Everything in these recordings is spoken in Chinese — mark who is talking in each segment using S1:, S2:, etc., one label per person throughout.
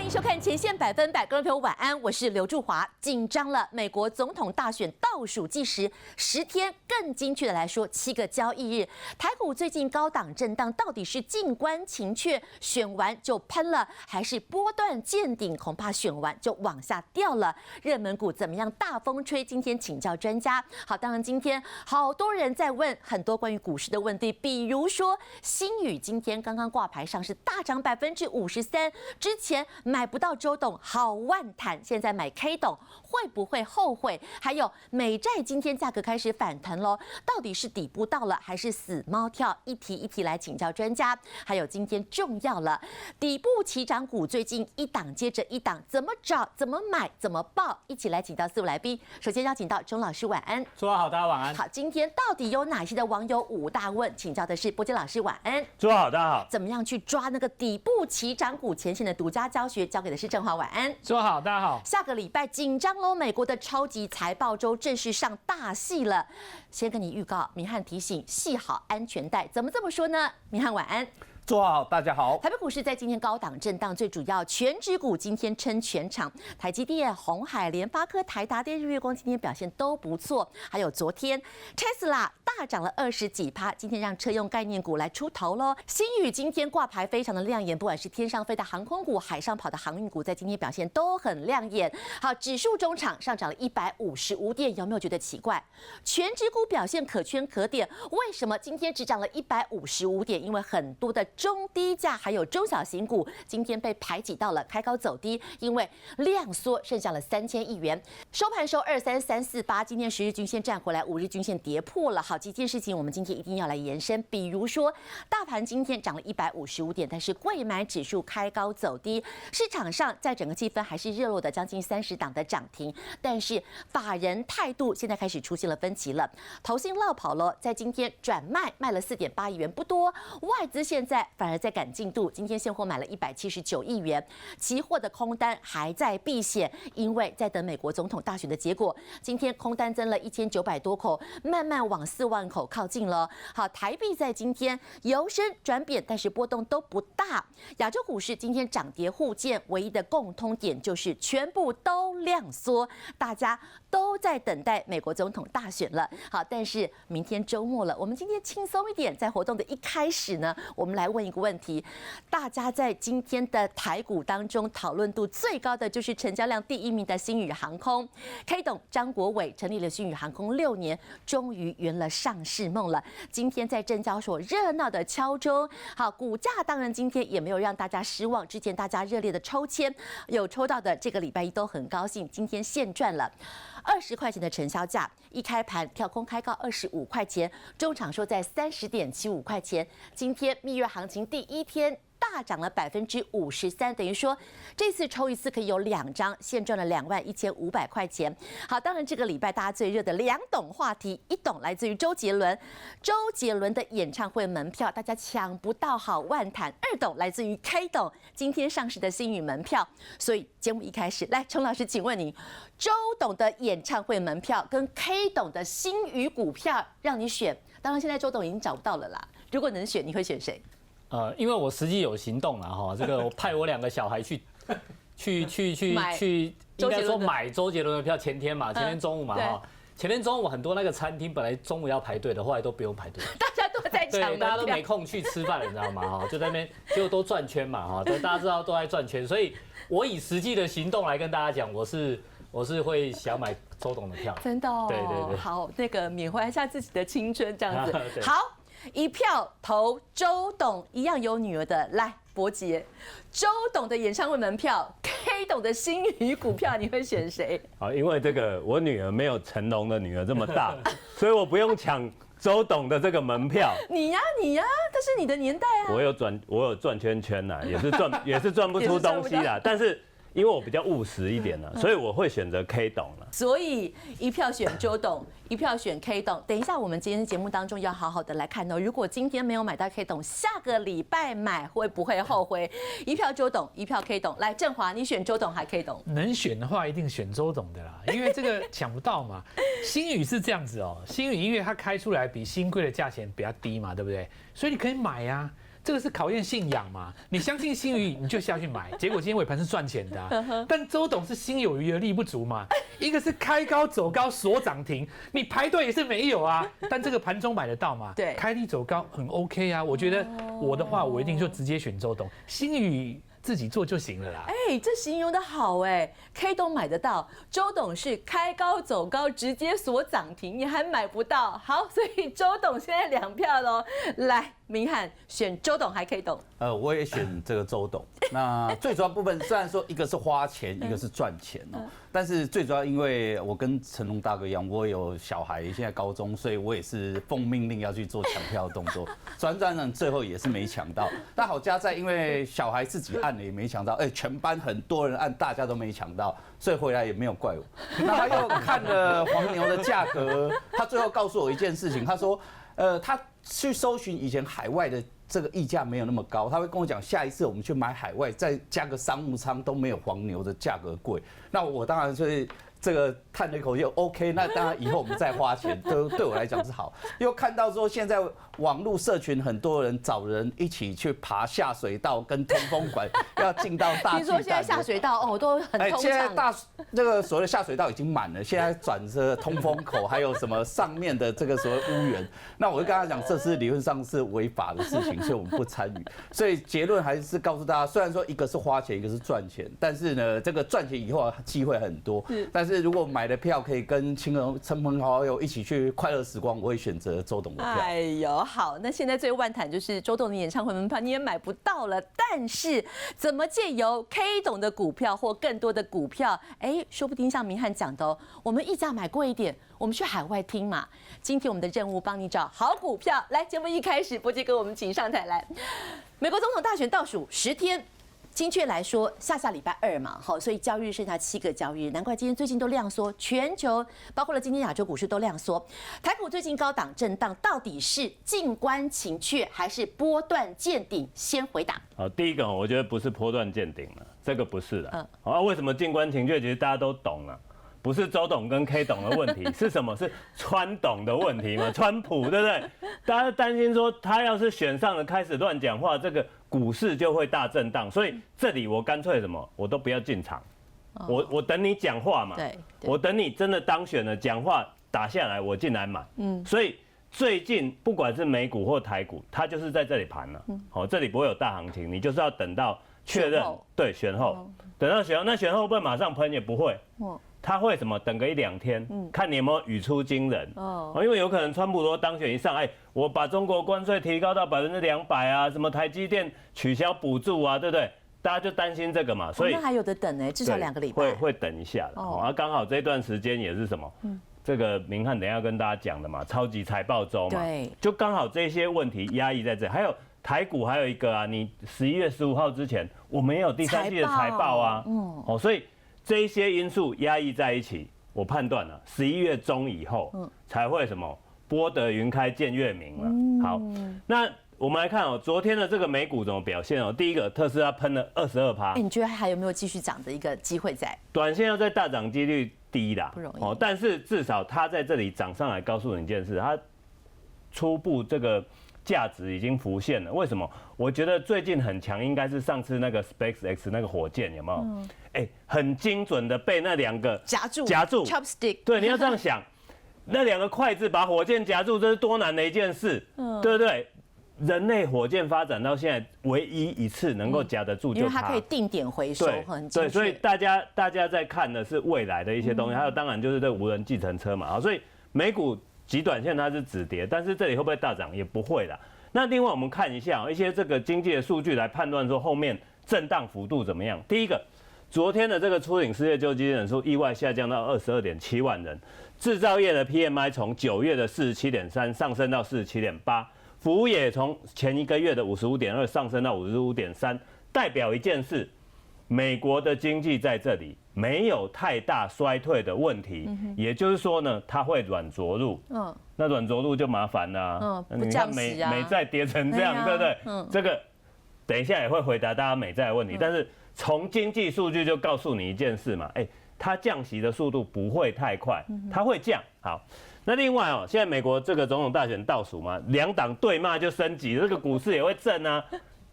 S1: 迎收看《前线100分100》，各位朋友晚安，我是刘祝华。紧张了，美国总统大选倒数计时10天，更精确的来说，7个交易日。台股最近高档震荡，到底是静观情却，选完就喷了，还是波段见顶，恐怕选完就往下掉了？热门股怎么样大风吹？今天请教专家。好，当然今天好多人在问很多关于股市的问题，比如说星宇今天刚刚挂牌上是大涨53%，之前买不到周董好万谈，现在买 K 董会不会后悔？还有美债今天价格开始反弹喽，到底是底部到了还是死猫跳？一题一题来请教专家。还有今天重要了，底部起涨股最近一档接着一档，怎么找、怎么买、怎么报？一起来请教4位来宾。首先邀请到钟老师，晚安。
S2: 诸位好，大家晚安。
S1: 好，今天到底有哪些的网友5大问？请教的是波杰老师，晚安。
S2: 诸位好，大家好。
S1: 怎么样去抓那个底部起涨股前线的独家教学，交给的是正华，晚安。
S2: 诸位好，大家好。
S1: 下个礼拜紧张喽，美国的超级财报周正式上大戏了。先跟你预告，明翰提醒系好安全带，怎么这么说呢？明翰晚安。
S3: 诸位好，大家好。
S1: 台北股市在今天高档震荡，最主要全指股今天撑全场，台积电、鸿海、联发科、台达电、日月光今天表现都不错。还有昨天 Tesla 大涨了20几%，今天让车用概念股来出头喽。星宇今天挂牌非常的亮眼，不管是天上飞的航空股、海上跑的航运股，在今天表现都很亮眼。好，指数中场上涨了155点，有没有觉得奇怪？全指股表现可圈可点，为什么今天只涨了155点？因为很多的中低价还有中小型股今天被排挤到了开高走低，因为量缩剩下了3000亿元，收盘收23348，今天10日均线站回来，5日均线跌破了。好，几件事情我们今天一定要来延伸，比如说大盘今天涨了155点，但是柜买指数开高走低，市场上在整个气氛还是热络的，将近30档的涨停，但是法人态度现在开始出现了分歧了，投信落跑了，在今天转卖了4.8亿元，不多，外资现在反而在赶进度，今天现货买了179亿元，期货的空单还在避险，因为在等美国总统大选的结果。今天空单增了1900多口，慢慢往4万口靠近了。好，台币在今天由升转贬，但是波动都不大。亚洲股市今天涨跌互见，唯一的共通点就是全部都量缩，大家都在等待美国总统大选了。好，但是明天周末了，我们今天轻松一点，在活动的一开始呢，我们来问一个问题：大家在今天的台股当中讨论度最高的就是成交量第1名的星宇航空 ，K 董张国伟成立了星宇航空6年，终于圆了上市梦了。今天在证交所热闹的敲钟，好，股价当然今天也没有让大家失望，之前大家热烈的抽签，有抽到的这个礼拜一都很高兴，今天现赚了20块钱的成交价，一开盘跳空开高25块钱，中场收在30.75块钱。今天蜜月行情第1天大涨了53%，等于说这次抽一次可以有2张，现赚了21500块钱。好，当然这个礼拜大家最热的2董话题，一董来自于周杰伦，周杰伦的演唱会门票大家抢不到好万谈；2董来自于 K 董今天上市的星宇门票。所以节目一开始，来陈老师，请问你，周董的演唱会门票跟 K 董的星宇股票让你选，当然现在周董已经找不到了啦。如果能选，你会选谁？
S2: 因为我实际有行动了哈，这个我派我2个小孩去，应该说买周杰伦的票。前天中午嘛哈，前天中午很多那个餐厅本来中午要排队的，后来都不用排队，
S1: 大家都在抢，
S2: 对，大家都没空去吃饭了，你知道吗？哈，就在那边就都转圈嘛哈，大家知道都在转圈，所以我以实际的行动来跟大家讲，我是会想买周董的票，
S1: 真的哦，
S2: 对，
S1: 好，那个缅怀一下自己的青春这样子，好。1票投周董，一样有女儿的，来伯杰，周董的演唱会门票 ，K 董的星宇股票，你会选谁？
S3: 好，因为这个我女儿没有成龙的女儿这么大，所以我不用抢周董的这个门票。
S1: 你呀，这是你的年代啊。
S3: 我有转圈圈呐，也是赚不出东西啦，但是。因为我比较务实一点呢，所以我会选择 K 董了。
S1: 所以1票选周董，1票选 K 董。等一下，我们今天节目当中要好好的来看哦。如果今天没有买到 K 董，下个礼拜买会不会后悔？1票周董，1票 K 董。来，振华，你选周董还 K 董？
S4: 能选的话，一定选周董的啦，因为这个抢不到嘛。星宇是这样子哦，星宇因为它开出来比新贵的价钱比较低嘛，对不对？所以你可以买呀。这个是考验信仰嘛。你相信新余你就下去买，结果今天尾盘是赚钱的啊。但周董是心有余而力不足嘛，一个是开高走高锁涨停，你排队也是没有啊。但这个盘中买得到嘛？
S1: 对，
S4: 开低走高很 OK 啊。我觉得我的话，我一定就直接选周董，新余自己做就行了啦。
S1: 哎，这形容的好哎 ，K 董买得到，周董是开高走高，直接锁涨停，你还买不到。好，所以周董现在2票喽。来，明翰选周董还 K 董？
S5: 我也选这个周董。那最主要部分虽然说一个是花钱，一个是赚钱哦，但是最主要因为我跟成龙大哥一样，我有小孩，现在高中，所以我也是奉命令要去做抢票的动作。转转最后也是没抢到。但好家在，因为小孩自己按了也没抢到，全班很多人按，大家都没抢到，所以回来也没有怪我。那他又看了黄牛的价格，他最后告诉我一件事情，他说，他去搜寻以前海外的这个溢价没有那么高，他会跟我讲，下一次我们去买海外，再加个商务舱都没有黄牛的价格贵。那我当然就是这个叹了一口气 ，OK， 那当然以后我们再花钱，对我来讲是好。又看到说现在网络社群很多人找人一起去爬下水道跟通风管，要进到大巨蛋。
S1: 听说现在下水道都很通畅。
S5: 现在这个所谓的下水道已经满了，现在转这通风口，还有什么上面的这个所谓污源。那我就跟他讲，这是理论上是违法的事情，所以我们不参与。所以结论还是告诉大家，虽然说一个是花钱，一个是赚钱，但是呢，这个赚钱以后机会很多。但是如果买的票可以跟亲朋好友一起去快乐时光，我会选择周董的票。
S1: 哎呦，好，那现在最万谈就是周董的演唱会门票你也买不到了，但是怎么借由 K 董的股票或更多的股票，说不定像明翰讲的我们溢价买贵一点，我们去海外听嘛。今天我们的任务帮你找好股票，来，节目一开始，波杰哥我们请上台来。美国总统大选倒数10天。精确来说，下礼拜2嘛，好，所以交易日剩下7个交易日，难怪今天最近都量缩，全球包括了今天亚洲股市都量缩，台股最近高档震荡，到底是静观情却还是波段见顶？先回答。
S3: 好，第一个我觉得不是波段见顶了，这个不是的。为什么静观情却？其实大家都懂了。不是周董跟 K 董的问题，是什么？是川董的问题嘛？川普对不对？大家担心说他要是选上了，开始乱讲话，这个股市就会大震荡。所以这里我干脆什么，我都不要进场，我等你讲话嘛，我等你真的当选了，讲话打下来，我进来买。所以最近不管是美股或台股，它就是在这里盘了。这里不会有大行情，你就是要等到确认，对，选后，等到选后，那选后会不会马上喷？也不会。他会什么？等个1-2天，看你有没有语出惊人因为有可能川普罗当选一上，我把中国关税提高到200%啊，什么台积电取消补助啊，对不对？大家就担心这个嘛，所以
S1: 那还有的等至少2个礼拜，
S3: 会等一下的。刚好这段时间也是什么？这个明翰等一下跟大家讲的嘛，超级财报周嘛，
S1: 对，
S3: 就刚好这些问题压抑在这。还有台股还有一个啊，你11月15号之前，我们也有第3季的财报啊，所以。这一些因素压抑在一起，我判断了11月中以后才会什么拨得云开见月明了。好，那我们来看昨天的这个美股怎么表现第一个，特斯拉喷了22%。
S1: 你觉得还有没有继续涨的一个机会在？
S3: 短线要再大涨几率低啦，
S1: 不容易。
S3: 但是至少它在这里涨上来，告诉你一件事，它初步这个价值已经浮现了。为什么？我觉得最近很强，应该是上次那个 SpaceX 那个火箭有没有？很精准的被那2个夹住
S1: ，chopstick。
S3: 对，你要这样想，那2个筷子把火箭夹住，这是多难的一件事，对不对？人类火箭发展到现在，唯一一次能够夹得住就它，
S1: 因为它可以定点回收，很精确。
S3: 对，所以大家在看的是未来的一些东西，还有当然就是这无人计程车嘛，所以美股极短线它是止跌，但是这里会不会大涨也不会啦。那另外我们看一下一些这个经济的数据来判断说后面震荡幅度怎么样。第一个，昨天的这个初领失业救济人数意外下降到22.7万人，制造业的 PMI 从9月的47.3上升到47.8，服务业从前一个月的55.2上升到55.3，代表一件事，美国的经济在这里没有太大衰退的问题，也就是说呢，它会软着陆。那软着陆就麻烦啦。你看美债跌成这样，对不对？这个等一下也会回答大家美债的问题，但是从经济数据就告诉你一件事嘛，它降息的速度不会太快，它会降。好，那另外哦，现在美国这个总统大选倒数嘛，2党对骂就升级，这个股市也会震啊。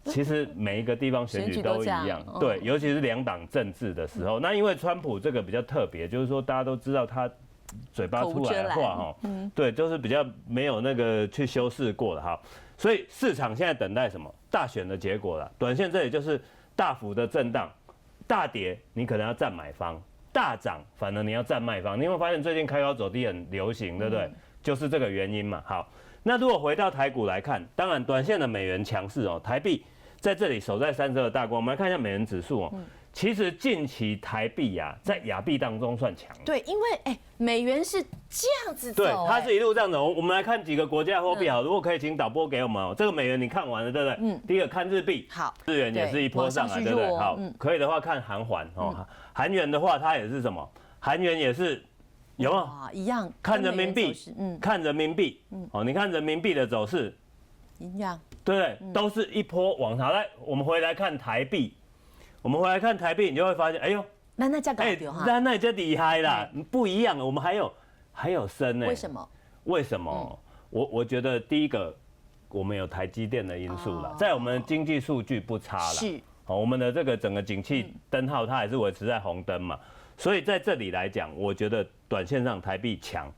S3: 其实每一个地方选举都一样，对，尤其是2党政治的时候。那因为川普这个比较特别，就是说大家都知道他嘴巴出来的话哈，对，就是比较没有那个去修饰过的哈。所以市场现在等待什么？大选的结果了。短线这里就是大幅的震荡，大跌你可能要站买方，大涨反而你要站卖方。你有没有发现最近开高走低很流行，对不对？就是这个原因嘛。好，那如果回到台股来看，当然短线的美元强势哦，台币在这里守在32大关。我们来看一下美元指数哦，其实近期台币啊，在亚币当中算强。
S1: 对，因为美元是这样子走，
S3: 对，它是一路这样走。我们来看几个国家货币好，如果可以请导播给我们哦，这个美元你看完了对不对？第一个看日币，
S1: 好，
S3: 日元也是一波上来，对不对？好，可以的话看韩元哦，韩元的话它也是什么？韩元也是。有没有
S1: 一样？
S3: 看人民币，看人民币，哦，你看人民币的走势，
S1: 一样，
S3: 对不对？都是一波往上来。我们回来看台币，你就会发现，哎呦，
S1: 那价格哈，
S3: 那就厉害啦，不一样。我们还有升呢？为什么？我觉得第一个，我们有台积电的因素啦，在我们经济数据不差啦，
S1: 是，
S3: 我们的这个整个景气灯号它还是维持在红灯嘛。所以在这里来讲，我觉得短线上台币强，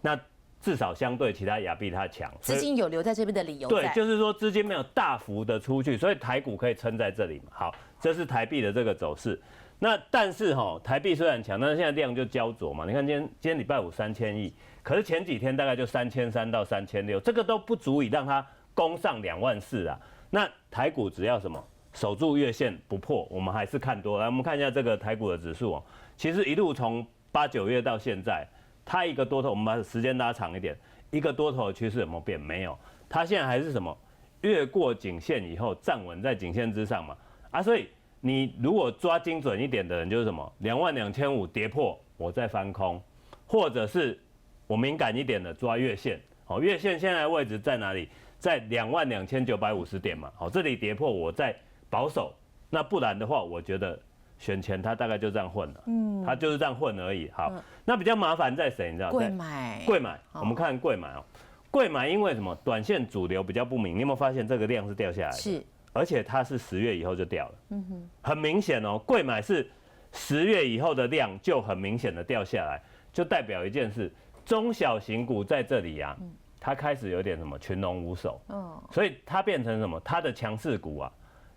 S3: 那至少相对其他亚币它强，
S1: 资金有留在这边的理由。
S3: 对，就是说资金没有大幅的出去，所以台股可以撑在这里嘛。好，这是台币的这个走势。那但是台币虽然强，但是现在量就焦灼嘛。你看今天礼拜五3000亿，可是前几天大概就3300到3600，这个都不足以让它攻上24000啊。那台股只要什么守住月线不破，我们还是看多。来，我们看一下这个台股的指数哦。其实一路从8、9月到现在，它一个多头，我们把时间拉长一点，一个多头的趋势有没有变？没有，它现在还是什么？越过颈线以后站稳在颈线之上嘛。所以你如果抓精准一点的人，就是什么？22500跌破，我再翻空，或者是我敏感一点的抓月线。月线现在的位置在哪里？在22950点嘛。这里跌破，我再保守。那不然的话，我觉得。选前他大概就这样混了，他就是这样混而已。好，那比较麻烦在谁？你知道？
S1: 贵买，
S3: 我们看贵买哦。贵买因为什么？短线主流比较不明，你有没有发现这个量是掉下来的？
S1: 是，
S3: 而且它是10月以后就掉了。很明显哦，贵买是10月以后的量就很明显的掉下来，就代表一件事：中小型股在这里啊，它开始有点什么群龙无首。所以它变成什么？它的强势股啊。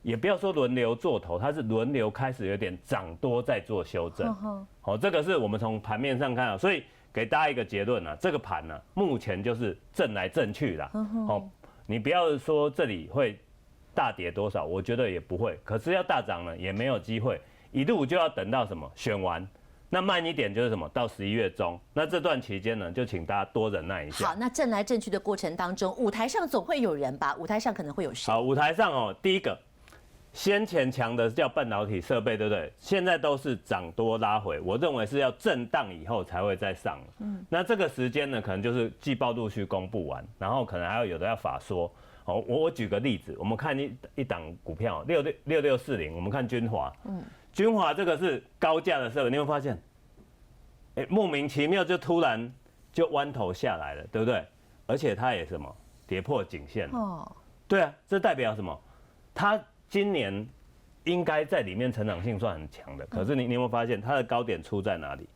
S3: 也不要说轮流做头，它是轮流开始有点涨多在做修正。这个是我们从盘面上看到，所以给大家一个结论啊，这个盘呢，目前就是震来震去啦。你不要说这里会大跌多少，我觉得也不会。可是要大涨呢，也没有机会，一路就要等到什么选完。那慢一点就是什么？到11月中，那这段期间呢，就请大家多忍耐一下。
S1: 好，那震来震去的过程当中，舞台上总会有人吧？舞台上可能会有谁？
S3: 好，舞台上第一个。先前强的叫半导体设备，对不对？现在都是涨多拉回，我认为是要震荡以后才会再上。那这个时间呢，可能就是季报陆续公布完，然后可能还有的要法说。我举个例子，我们看一档股票6640，我们看君华。君华这个是高价的设备，你会发现，莫名其妙就突然就弯头下来了，对不对？而且它也什么跌破颈线了。对啊，这代表什么？它今年应该在里面成长性算很强的，可是你有没有发现它的高点出在哪里？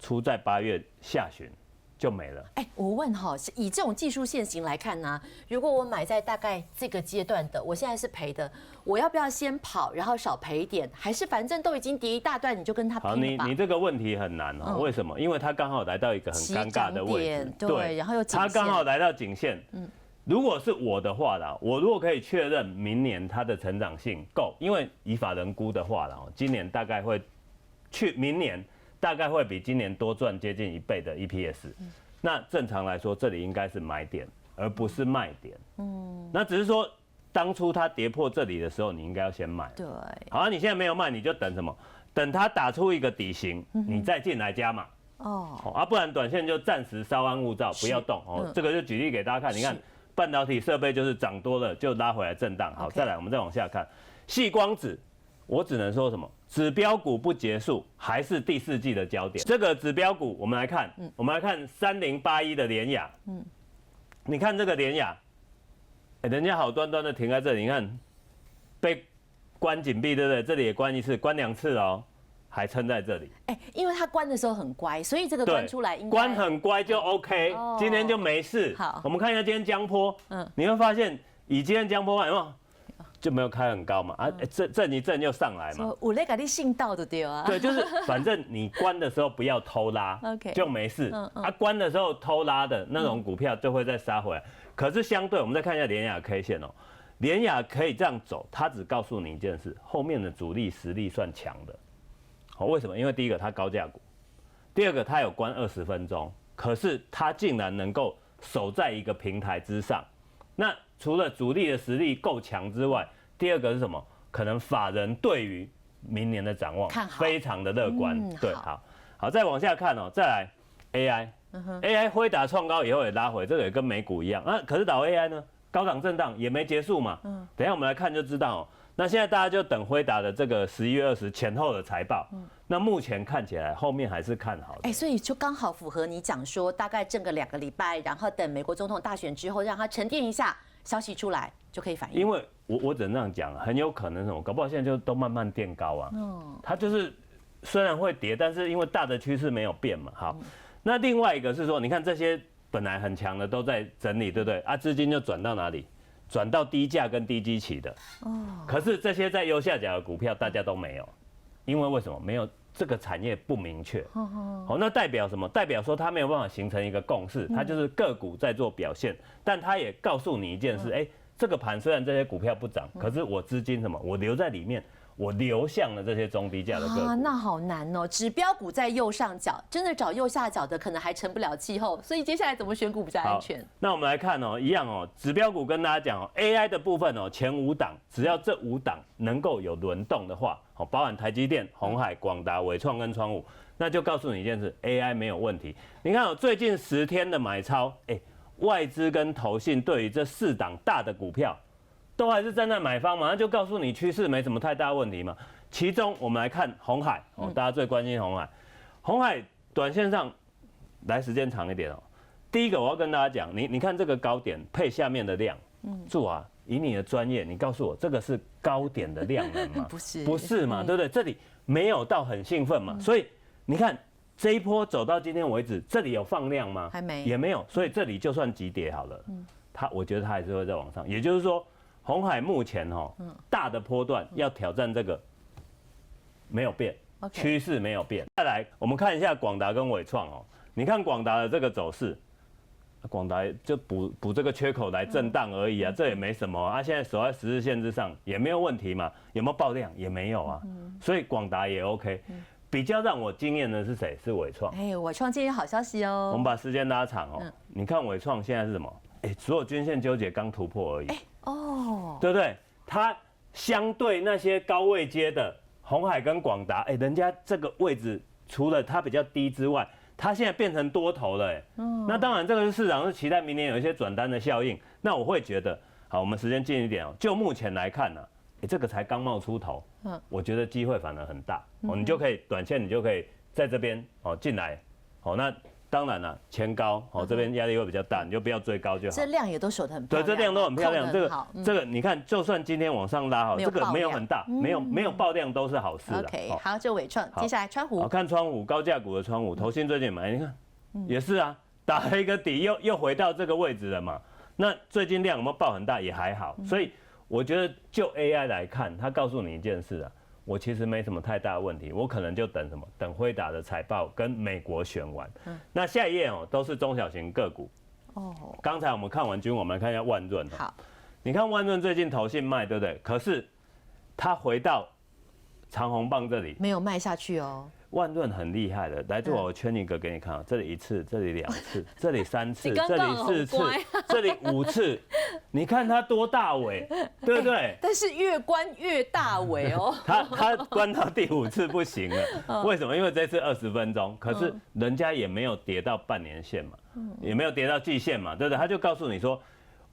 S3: 出在8月下旬就没了。
S1: 我问以这种技术线型来看呢，如果我买在大概这个阶段的，我现在是赔的，我要不要先跑，然后少赔一点，还是反正都已经跌一大段，你就跟他拼吧？
S3: 你这个问题很难为什么？因为它刚好来到一个很尴尬的位置，
S1: 对，然后又
S3: 它刚好来到颈线，如果是我的话啦，我如果可以确认明年它的成长性够，因为以法人估的话啦，今年大概会明年大概会比今年多赚接近1倍的 EPS。那正常来说，这里应该是买点，而不是卖点。那只是说当初它跌破这里的时候，你应该要先买。
S1: 对。
S3: 好，你现在没有卖，你就等什么？等它打出一个底型，你再进来加码。不然短线就暂时稍安勿躁，不要动。这个就举例给大家看，你看。半导体设备就是涨多了就拉回来震荡。好，再来我们再往下看，矽光子，我只能说什么？指标股不结束，还是第4季的焦点。这个指标股，我们来看，我们来看3081的联亚，你看这个联亚，人家好端端的停在这里，你看被关紧闭，对不对？这里也关一次，关2次哦，还撑在这里。
S1: 因为它关的时候很乖，所以这个关出来应该
S3: 关很乖就 OK，今天就没事。
S1: 好，
S3: 我们看一下今天江波，你会发现以今天江波有没有？就没有开很高嘛，震一震又上来嘛。
S1: 我那个你信道的对啊。
S3: 对，就是反正你关的时候不要偷拉
S1: ，OK
S3: 就没事。关的时候偷拉的那种股票就会再杀回来。可是相对，我们再看一下联亚 K 线哦，联亚可以这样走，它只告诉你一件事，后面的主力实力算强的。好，为什么？因为第一个它高价股，第二个它有关20分钟，可是它竟然能够守在一个平台之上。那除了主力的实力够强之外，第二个是什么？可能法人对于明年的展望非常的乐观。对，好，再往下看哦，再来 AI，AI 辉达创高以后也拉回，这个也跟美股一样啊。可是导 AI 呢，高档震荡也没结束嘛。等一下我们来看就知道哦。那现在大家就等辉达的这个11月20前后的财报。那目前看起来后面还是看好的。
S1: 所以就刚好符合你讲说，大概挣个2个礼拜，然后等美国总统大选之后，让它沉淀一下，消息出来就可以反应。
S3: 因为我只能这样讲，很有可能什么，搞不好现在就都慢慢垫高啊。它就是虽然会跌，但是因为大的趋势没有变嘛。好，那另外一个是说，你看这些本来很强的都在整理，对不对？啊，资金就转到哪里？转到低价跟低基期的。可是这些在右下角的股票大家都没有，因为为什么？没有这个产业不明确。好，那代表什么？代表说它没有办法形成一个共识，它就是个股在做表现，但它也告诉你一件事，这个盘虽然这些股票不涨，可是我资金什么？我留在里面，我流向了这些中低价的个股。
S1: 那好难哦，指标股在右上角，真的找右下角的可能还成不了气候，所以接下来怎么选股比较安全？
S3: 那我们来看哦，一样哦，指标股跟大家讲哦 ，AI 的部分哦，前5档，只要这5档能够有轮动的话，包含台积电、鸿海、广达、伟创跟创武，那就告诉你一件事 ，AI 没有问题。你看哦，最近10天的买超，外资跟投信对于这4档大的股票，都还是站在买方嘛，那就告诉你趋势没什么太大问题嘛。其中我们来看鸿海哦，大家最关心鸿海，鸿海短线上来时间长一点哦。第一个我要跟大家讲，你看这个高点配下面的量，注啊，以你的专业，你告诉我这个是高点的量能吗？不是嘛，对不对？这里没有到很兴奋嘛，所以你看。这一波走到今天为止，这里有放量吗？
S1: 还没，
S3: 也没有，所以这里就算急跌好了，我觉得它还是会再往上。也就是说，鸿海目前大的波段要挑战这个没有变，趋势没有变。再来，我们看一下广达跟伟创哦，你看广达的这个走势，广达就补这个缺口来震荡而已啊，这也没什么啊。现在守在10日线之上也没有问题嘛，有没有爆量也没有啊，所以广达也 OK。比较让我惊艳的是谁？是伟创。
S1: 伟创今天有好消息哦。
S3: 我们把时间拉长哦，你看伟创现在是什么？所有均线纠结刚突破而已。对不对？它相对那些高位阶的鸿海跟广达，人家这个位置除了它比较低之外，它现在变成多头了，那当然这个是市场是期待明年有一些转单的效应。那我会觉得，好，我们时间近一点哦，就目前来看呢。这个才刚冒出头，我觉得机会反而很大哦，你就可以短线，你就可以在这边进来，那当然了，前高这边压力会比较大，你就不要追高就好。
S1: 这量也都守得很漂亮，
S3: 对，这量都很漂亮。这个你看，就算今天往上拉好，这个没有很大，没有爆量都是好事的。
S1: OK， 好，这伟创，接下来川湖，
S3: 好看川湖高价股的川湖，投信最近买，你看也是啊，打了一个底，又回到这个位置了嘛。那最近量有没有爆很大也还好，所以。我觉得就 AI 来看，它告诉你一件事啊，我其实没什么太大的问题，我可能就等什么，等辉达的财报跟美国选完。那下一页都是中小型个股。刚才我们看完均，我们来看一下万润。好，你看万润最近投信卖，对不对？可是它回到长红棒这里，
S1: 没有卖下去哦。
S3: 万润很厉害的，来，我圈一个给你看啊，这里1次，这里2次，这里3次，这里4次，这里5次，你看它多大尾，对不对？
S1: 但是越关越大尾哦。
S3: 它关到第5次不行了，为什么？因为这次20分钟，可是人家也没有跌到半年线嘛，也没有跌到季线嘛，对不对？他就告诉你说，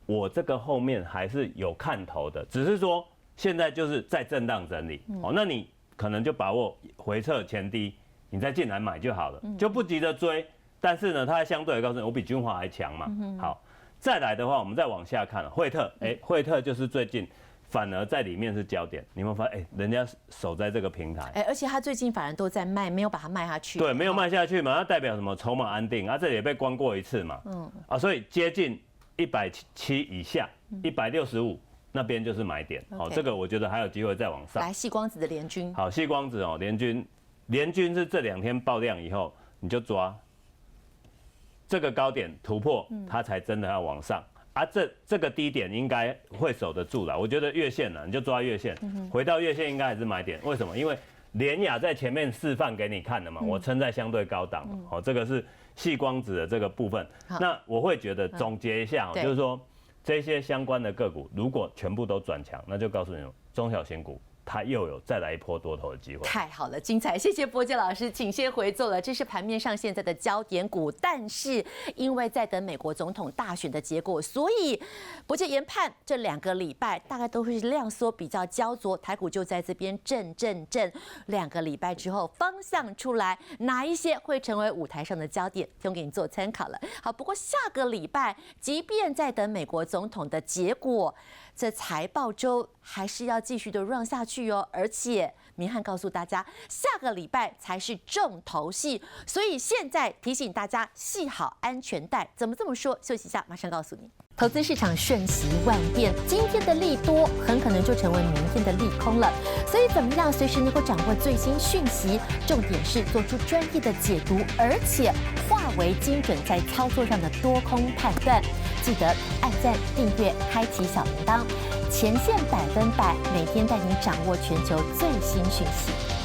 S3: 我这个后面还是有看头的，只是说现在就是在震荡整理，那你可能就把握回撤前低，你再进来买就好了，就不急着追。但是呢，它相对来告诉你，我比君华还强嘛。好，再来的话，我们再往下看，惠特，惠特就是最近反而在里面是焦点，你有没有发现？人家守在这个平台，
S1: 而且他最近反而都在卖，没有把它卖下去。
S3: 对，没有卖下去嘛，它代表什么？筹码安定，这里也被关过一次嘛。所以接近170以下，165那边就是买点。好，这个我觉得还有机会再往上。
S1: 来，矽光子的联军。
S3: 好，矽光子联军是这2天爆量以后，你就抓这个高点突破，它才真的要往上。这个低点应该会守得住了。我觉得月线呢，你就抓月线，回到月线应该还是买点。为什么？因为联亚在前面示范给你看的嘛，我撑在相对高档。好，这个是矽光子的这个部分。那我会觉得总结一下，就是说这些相关的个股如果全部都转强，那就告诉你中小型股它又有再来一波多头的机会。
S1: 太好了，精彩！谢谢伯杰老师，请先回座了。这是盘面上现在的焦点股，但是因为在等美国总统大选的结果，所以伯杰研判这2个礼拜大概都会是量缩比较焦灼，台股就在这边震。2个礼拜之后方向出来，哪一些会成为舞台上的焦点，提供给你做参考了。好，不过下个礼拜，即便在等美国总统的结果，这财报周还是要继续的 run 下去哦，而且明翰告诉大家，下个礼拜才是重头戏，所以现在提醒大家系好安全带。怎么这么说？休息一下，马上告诉你。投资市场瞬息万变，今天的利多很可能就成为明天的利空了。所以怎么样随时能够掌握最新讯息？重点是做出专业的解读，而且化为精准在操作上的多空判断。记得按赞、订阅、开启小铃铛，前线100%，每天带你掌握全球最新讯息。